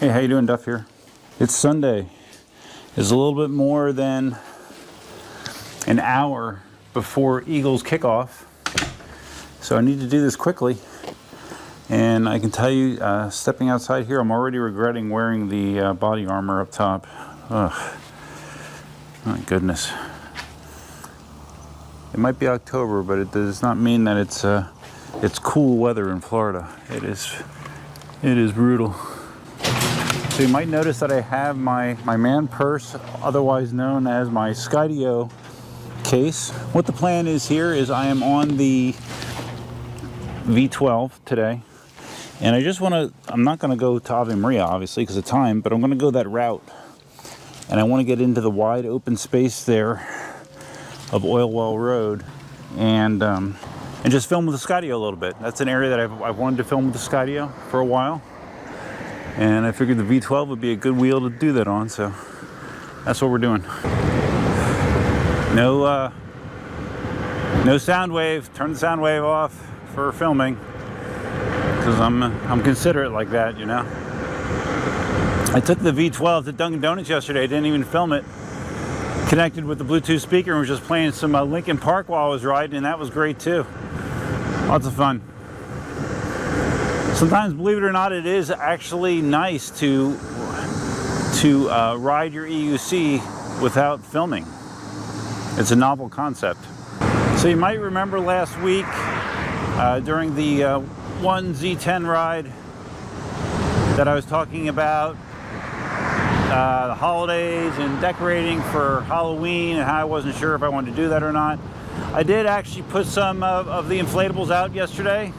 Hey, how you doing? Duff here. It's Sunday. It's a little bit more than an hour before Eagles kickoff, so I need to do this quickly. And I can tell you, stepping outside here, I'm already regretting wearing the body armor up top. Ugh. My goodness. It might be October, but it does not mean that it's cool weather in Florida. It is brutal. So you might notice that I have my man purse, otherwise known as my Skydio case. What the plan is here is I am on the V12 today, and I just want to, I'm not going to go to Ave Maria obviously because of time, but I'm going to go that route, and I want to get into the wide open space there of Oil Well Road and just film with the Skydio a little bit. That's an area that I've wanted to film with the Skydio for a while. And I figured the V12 would be a good wheel to do that on, so that's what we're doing. No sound wave. Turn the sound wave off for filming, because I'm considerate like that, you know. I took the V12 to Dunkin' Donuts yesterday. I didn't even film it. Connected with the Bluetooth speaker and was just playing some Linkin Park while I was riding, and that was great too. Lots of fun. Sometimes, believe it or not, it is actually nice to ride your EUC without filming. It's a novel concept. So you might remember last week during the 1Z10 ride that I was talking about the holidays and decorating for Halloween and how I wasn't sure if I wanted to do that or not. I did actually put some of the inflatables out yesterday,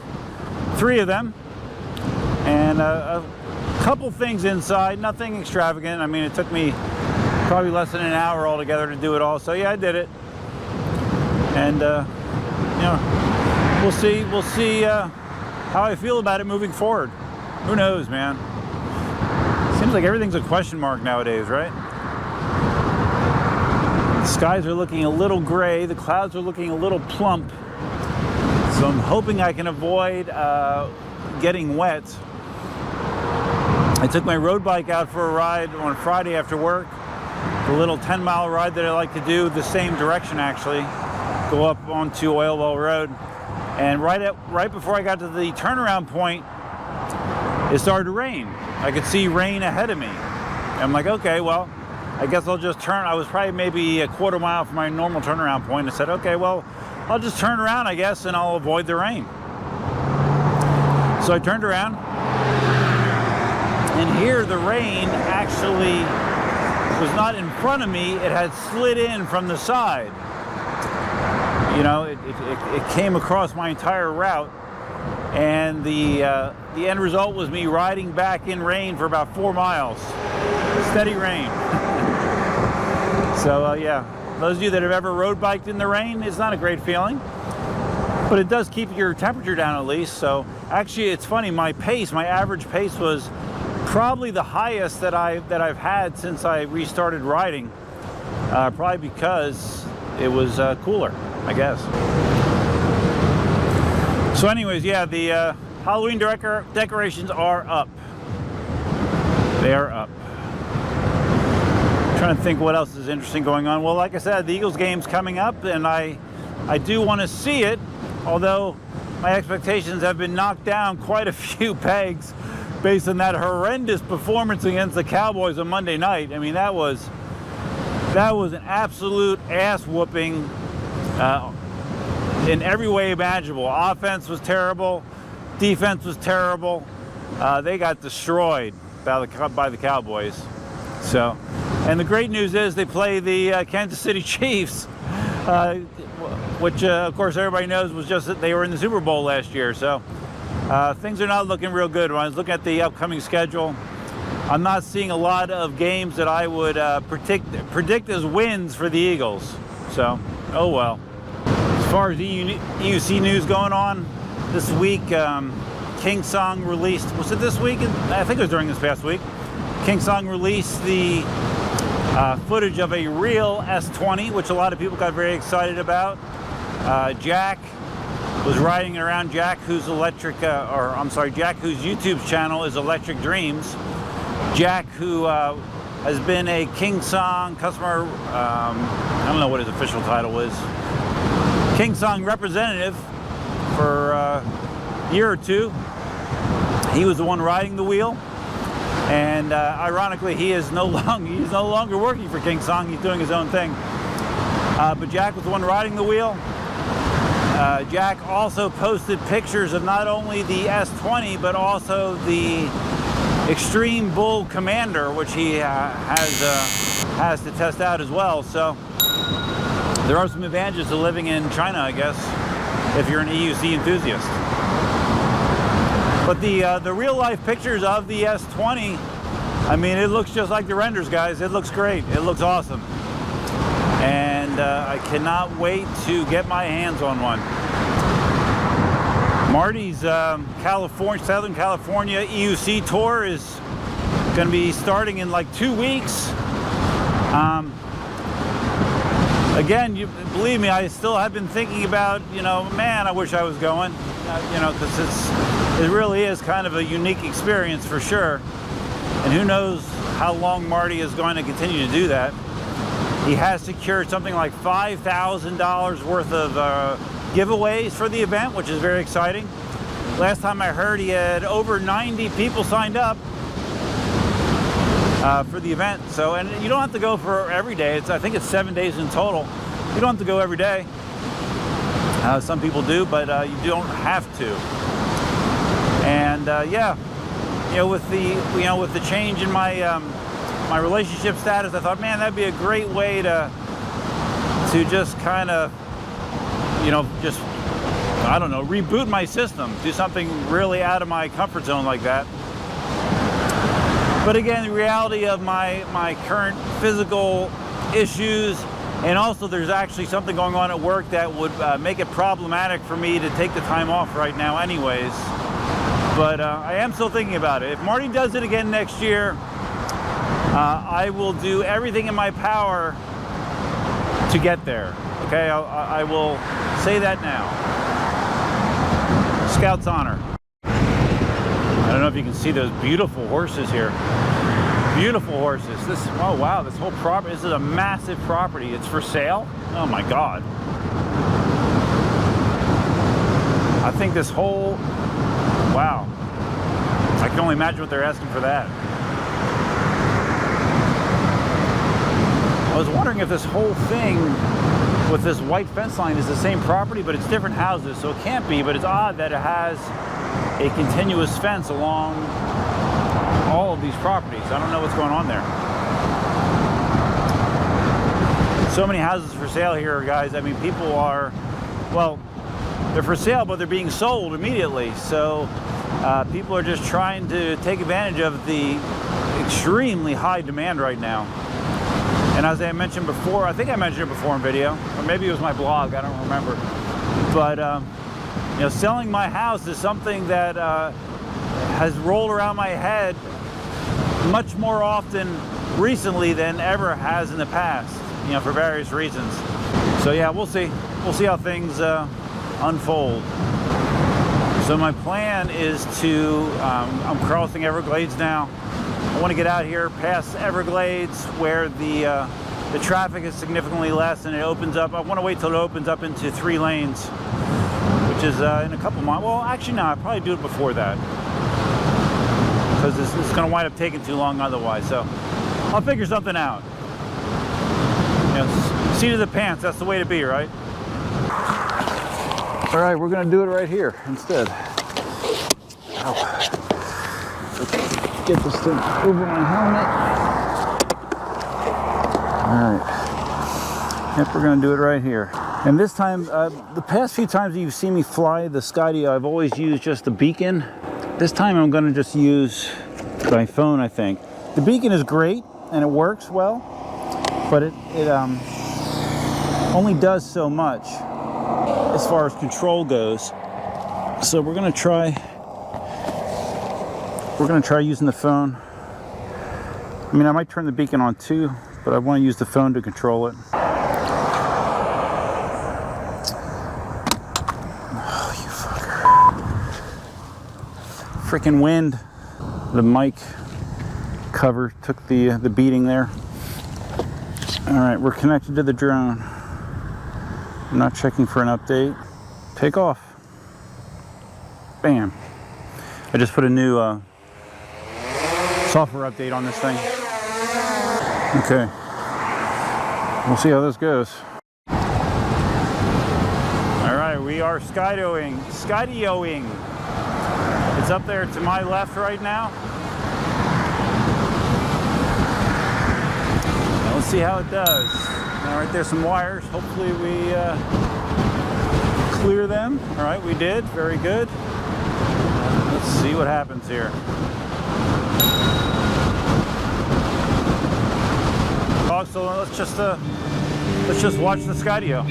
3 of them. And a couple things inside, nothing extravagant. I mean, it took me probably less than an hour altogether to do it all. So yeah, I did it. And you know, we'll see how I feel about it moving forward. Who knows, man? Seems like everything's a question mark nowadays, right? The skies are looking a little gray. The clouds are looking a little plump. So I'm hoping I can avoid getting wet. I took my road bike out for a ride on Friday after work, the little 10-mile ride that I like to do the same direction actually, go up onto Oil Well Road, and right before I got to the turnaround point, it started to rain. I could see rain ahead of me. I'm like, okay, well, I guess I'll just turn. I was probably maybe a quarter mile from my normal turnaround point. I said, okay, well, I'll just turn around, I guess, and I'll avoid the rain. So I turned around, and here the rain actually was not in front of me. It had slid in from the side. You know, it came across my entire route, and the end result was me riding back in rain for about 4 miles. Steady rain. So yeah, those of you that have ever road biked in the rain, it's not a great feeling. But it does keep your temperature down at least. So actually, it's funny. My average pace was probably the highest that I've had since I restarted riding. Probably because it was cooler, I guess. So, anyways, yeah, the Halloween decorations are up. They are up. I'm trying to think what else is interesting going on. Well, like I said, the Eagles game's coming up, and I do want to see it. Although my expectations have been knocked down quite a few pegs based on that horrendous performance against the Cowboys on Monday night. I mean, that was an absolute ass whooping in every way imaginable. Offense was terrible, defense was terrible. They got destroyed by the Cowboys. So, and the great news is they play the Kansas City Chiefs. Which of course everybody knows was just that they were in the Super Bowl last year. So things are not looking real good. When I was looking at the upcoming schedule, I'm not seeing a lot of games that I would predict as wins for the Eagles. So, oh well. As far as EUC news going on, this week KingSong released, was it this week? I think it was during this past week. KingSong released the footage of a real S20, which a lot of people got very excited about. Jack was riding around. Jack, whose YouTube channel is Electric Dreams, Jack, who has been a KingSong customer, I don't know what his official title is, KingSong representative for a year or two. He was the one riding the wheel, and ironically, he's no longer working for KingSong. He's doing his own thing. But Jack was the one riding the wheel. Jack also posted pictures of not only the S20, but also the Extreme Bull Commander, which he has to test out as well. So there are some advantages to living in China, I guess, if you're an EUC enthusiast. But the real life pictures of the S20, I mean, it looks just like the renders, guys. It looks great. It looks awesome. And I cannot wait to get my hands on one. Marty's Southern California EUC tour is going to be starting in like 2 weeks. Again, believe me, I still have been thinking about, man, I wish I was going, because it really is kind of a unique experience for sure. And who knows how long Marty is going to continue to do that. He has secured something like $5,000 worth of giveaways for the event, which is very exciting. Last time I heard, he had over 90 people signed up for the event. So, and you don't have to go for every day. I think it's 7 days in total. You don't have to go every day. Some people do, but you don't have to. And yeah, with the change in my my relationship status, I thought, man, that'd be a great way to just kind of, just, I don't know, reboot my system, do something really out of my comfort zone like that. But again, the reality of my current physical issues, and also there's actually something going on at work that would make it problematic for me to take the time off right now anyways. But I am still thinking about it. If Marty does it again next year, I will do everything in my power to get there. Okay, I will say that now. Scout's honor. I don't know if you can see those beautiful horses here. Beautiful horses. Oh wow, this whole property, this is a massive property. It's for sale? Oh my God. I think this whole, wow. I can only imagine what they're asking for that. I was wondering if this whole thing with this white fence line is the same property, but it's different houses, so it can't be, but it's odd that it has a continuous fence along all of these properties. I don't know what's going on there. So many houses for sale here, guys. I mean, people are, well, they're for sale, but they're being sold immediately. So people are just trying to take advantage of the extremely high demand right now. And as I mentioned before, I think I mentioned it before in video, or maybe it was my blog, I don't remember. But selling my house is something that has rolled around my head much more often recently than ever has in the past, for various reasons. So yeah, we'll see. We'll see how things unfold. So my plan is to, I'm crossing Everglades now. I want to get out here past Everglades where the traffic is significantly less and it opens up. I want to wait till it opens up into 3 lanes, which is in a couple miles. Well, actually, no, I'll probably do it before that because it's going to wind up taking too long otherwise. So I'll figure something out. Seat of the pants, that's the way to be, right? All right, we're going to do it right here instead. Ow. Get this thing over my helmet. All right. Yep, we're going to do it right here. And this time, the past few times that you've seen me fly the Skydio, I've always used just the beacon. This time I'm going to just use my phone, I think. The beacon is great and it works well, but it only does so much as far as control goes. So we're going to try using the phone. I mean, I might turn the beacon on too, but I want to use the phone to control it. Oh, you fucker. Freaking wind. The mic cover took the beating there. All right, we're connected to the drone. I'm not checking for an update. Take off. Bam. I just put a new software update on this thing. Okay. We'll see how this goes. All right, we are skydioing. It's up there to my left right now. Let's see how it does. All right, there's some wires. Hopefully we clear them. All right, we did. Very good. Let's see what happens here. So let's just watch the Skydio.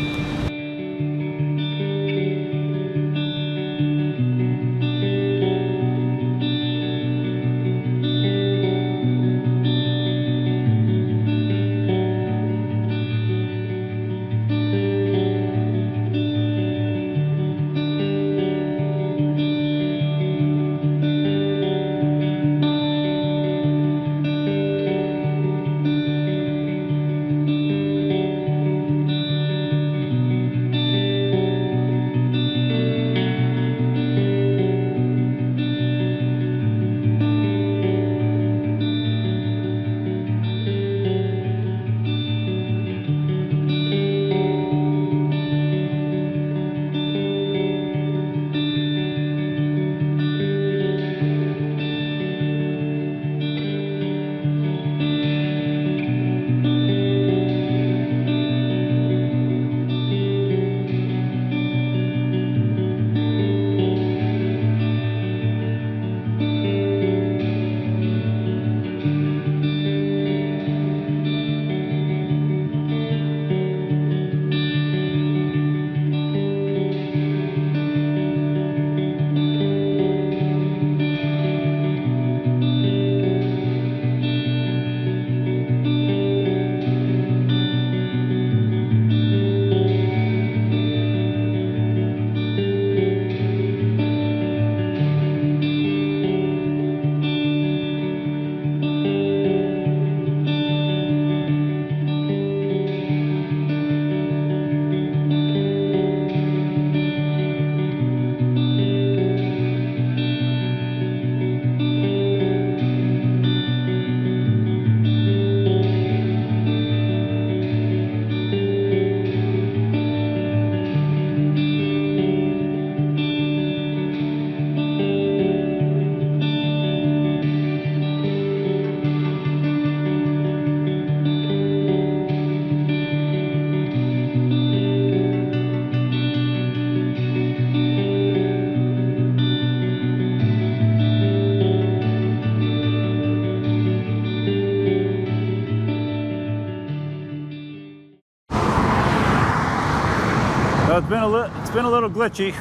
So it's been a little glitchy.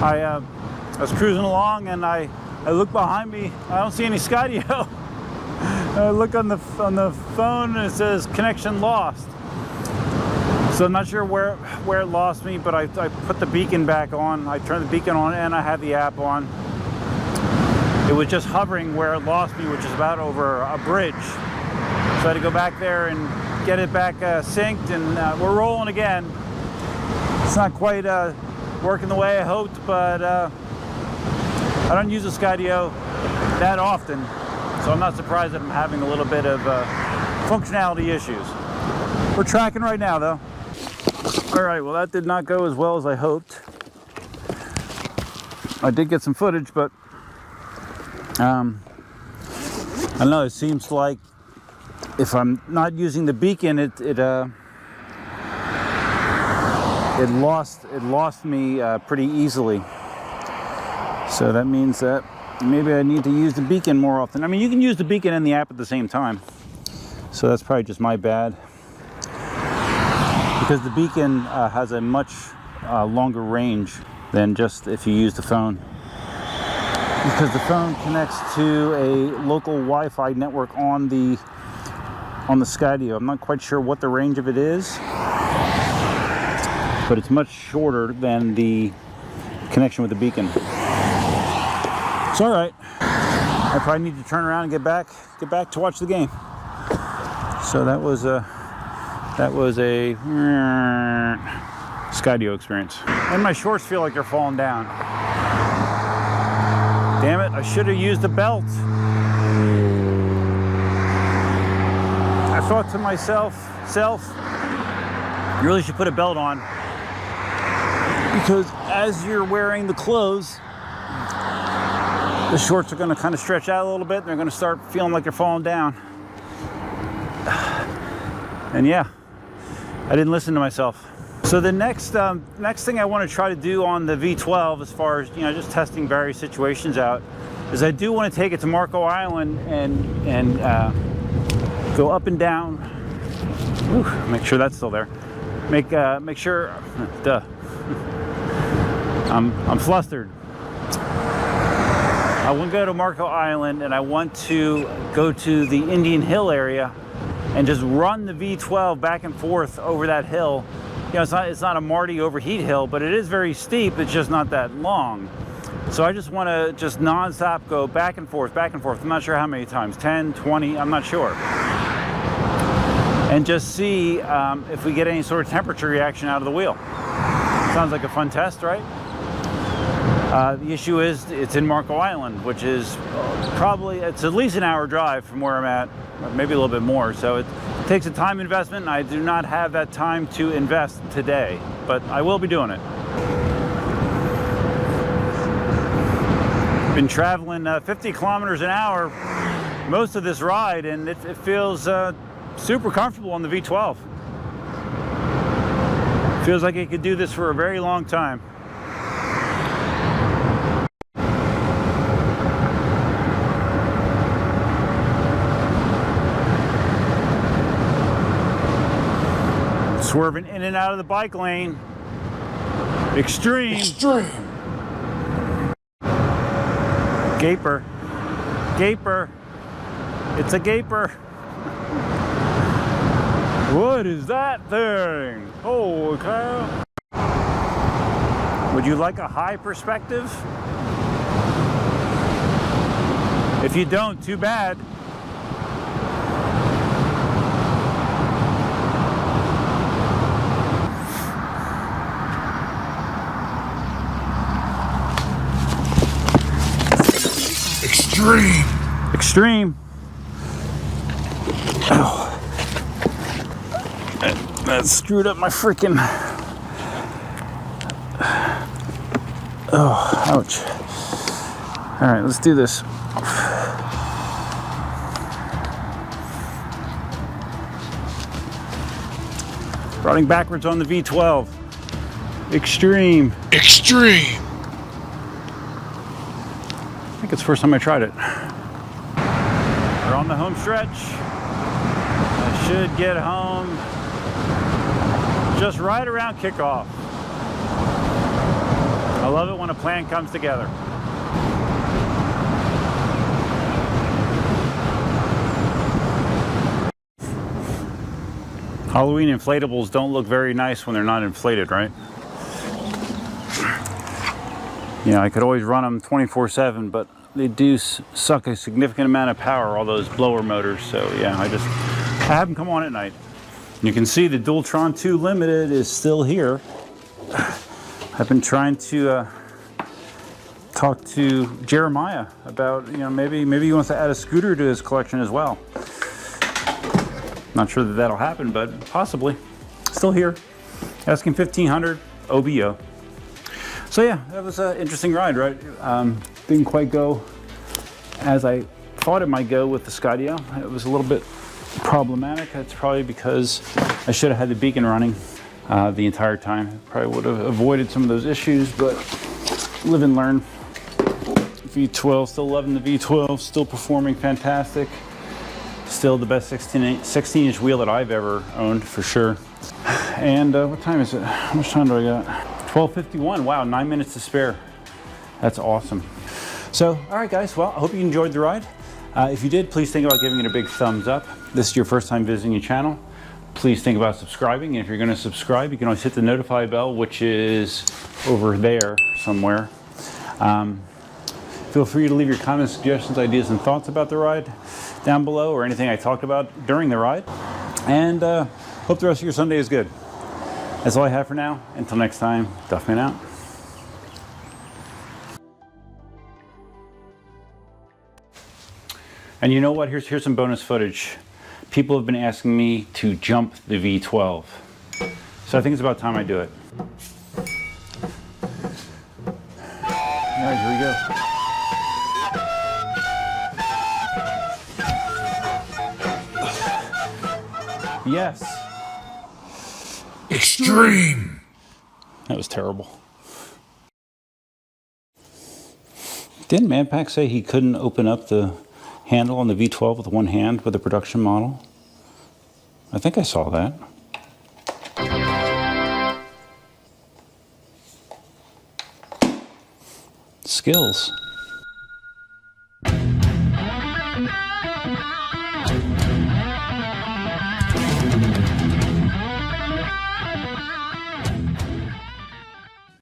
I was cruising along and I look behind me. I don't see any Skydio. I look on the phone and it says connection lost. So I'm not sure where it lost me, but I put the beacon back on. I turned the beacon on and I had the app on. It was just hovering where it lost me, which is about over a bridge. So I had to go back there and get it back synced, and we're rolling again. It's not quite working the way I hoped, but I don't use the Skydio that often, so I'm not surprised that I'm having a little bit of functionality issues. We're tracking right now, though. All right, well, that did not go as well as I hoped. I did get some footage, but I don't know, it seems like if I'm not using the beacon, it lost me pretty easily. So that means that maybe I need to use the beacon more often. I mean, you can use the beacon and the app at the same time. So that's probably just my bad. Because the beacon has a much longer range than just if you use the phone. Because the phone connects to a local Wi-Fi network on the Skydio. I'm not quite sure what the range of it is, but it's much shorter than the connection with the beacon. It's all right. I probably need to turn around and get back to watch the game. So that was a Skydio experience. And my shorts feel like they're falling down. Damn it, I should have used a belt. I thought to myself, you really should put a belt on, because as you're wearing the clothes, the shorts are going to kind of stretch out a little bit, and they're going to start feeling like they're falling down. And yeah, I didn't listen to myself. So the next thing I want to try to do on the V12, as far as, you know, just testing various situations out, is I do want to take it to Marco Island and go up and down. Whew, make sure that's still there. Make sure. Duh. I'm flustered. I want to go to Marco Island, and I want to go to the Indian Hill area and just run the V12 back and forth over that hill. You know, it's not a Marty overheat hill, but it is very steep. It's just not that long. So I just want to just non-stop go back and forth, back and forth. I'm not sure how many times, 10, 20, I'm not sure. And just see if we get any sort of temperature reaction out of the wheel. Sounds like a fun test, right? The issue is it's in Marco Island, which is it's at least an hour drive from where I'm at, maybe a little bit more. So it takes a time investment, and I do not have that time to invest today, but I will be doing it. Been traveling 50 kilometers an hour most of this ride, and it feels super comfortable on the V12. Feels like it could do this for a very long time. Swerving in and out of the bike lane. Extreme. Gaper. It's a gaper. What is that thing? Holy cow. Would you like a high perspective? If you don't, too bad. Extreme. Oh. That screwed up my freaking. Oh, ouch. All right, let's do this. Running backwards on the V12. Extreme. I think it's the first time I tried it. We're on the home stretch. I should get home just right around kickoff. I love it when a plan comes together. Halloween inflatables don't look very nice when they're not inflated, right? You know, I could always run them 24/7, but they do suck a significant amount of power, all those blower motors. So yeah, I have them come on at night. You can see the Dualtron 2 Limited is still here. I've been trying to talk to Jeremiah about, you know, maybe he wants to add a scooter to his collection as well. Not sure that that'll happen, but possibly. Still here. Asking $1,500 OBO. So yeah, that was an interesting ride, right? Didn't quite go as I thought it might go with the Skydio. It was a little bit problematic. That's probably because I should have had the beacon running the entire time. Probably would have avoided some of those issues, but live and learn. V12, still loving the V12, still performing fantastic. Still the best 16-inch wheel that I've ever owned, for sure. And what time is it? How much time do I got? 12:51. Wow, 9 minutes to spare. That's awesome. So, all right, guys. Well, I hope you enjoyed the ride. If you did, please think about giving it a big thumbs up. This is your first time visiting the channel. Please think about subscribing. And if you're going to subscribe, you can always hit the notify bell, which is over there somewhere. Feel free to leave your comments, suggestions, ideas, and thoughts about the ride down below, or anything I talked about during the ride. And hope the rest of your Sunday is good. That's all I have for now. Until next time, Duffman out. And you know what? Here's some bonus footage. People have been asking me to jump the V12. So I think it's about time I do it. All right, here we go. Yes. Extreme. That was terrible. Didn't Manpack say he couldn't open up the handle on the V12 with one hand with the production model? I think I saw that. Skillz.